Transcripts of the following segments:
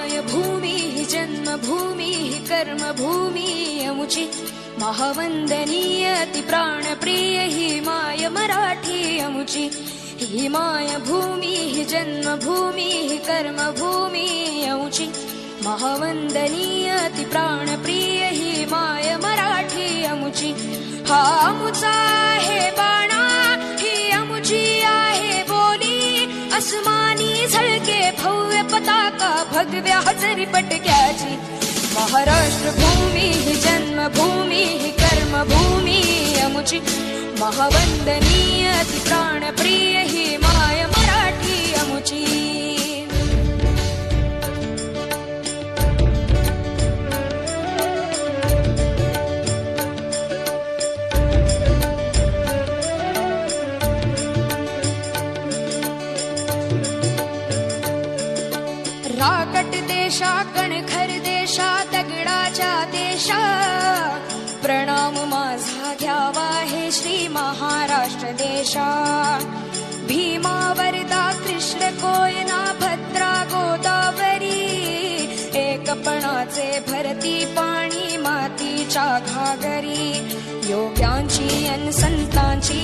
माय भूमी जन्मभूमी कर्मभूमी अमुची महावंदनीय अति प्राणप्रिय ही माय मराठी अमुची ही माय भूमी जन्मभूमी कर्मभूमी अमुची महावंदनीय अति प्राणप्रिय ही माय मराठी अमुची हा अमुचा आहे बाणा ही अमुची आहे बोली अस्मानी झळके भव्य पताका भगव्या हजरी पटक्याची महाराष्ट्र भूमी ही जन्मभूमी ही कर्मभूमी अमुची महावंदनीय अति प्राणप्रिय ही माय मराठी अमुची राकट देशा कणखर देशा दगडाच्या देशा प्रणाम माझा घ्यावा हे श्री महाराष्ट्र देशा भीमा वरदा कृष्ण कोयना भद्रा गोदावरी एकपणाचे भरती पाणी मातीच्या घागरी योग्यांची अन संतांची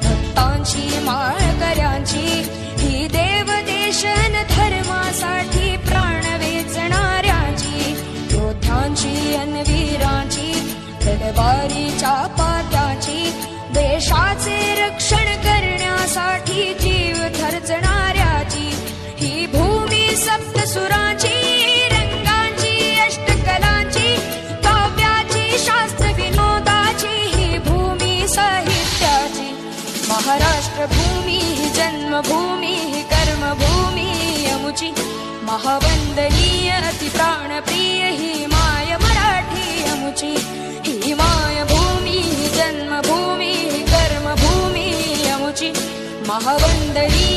भक्तांची माळकऱ्यांची ही देव देशन धर्मासाठी प्राण वेचणाऱ्यांची योद्ध्यांची अन वीरांची तलवारीच्या पात्याची देशाचे रक्षण करण्यासाठी जीव खर्चणाऱ्याची ही भूमी सप्तसुरांची रंगांची अष्टकलांची काव्याची शास्त्र विनोदाची ही भूमी साहित्याची महाराष्ट्र भूमी ही जन्मभूमी ही कर्मभूमी अमुची महावंदनीय अति प्राणप्रिय ही माय मराठी अमुची ही माय भूमी ही जन्मभूमी ही कर्मभूमी अमुची महावंदनीय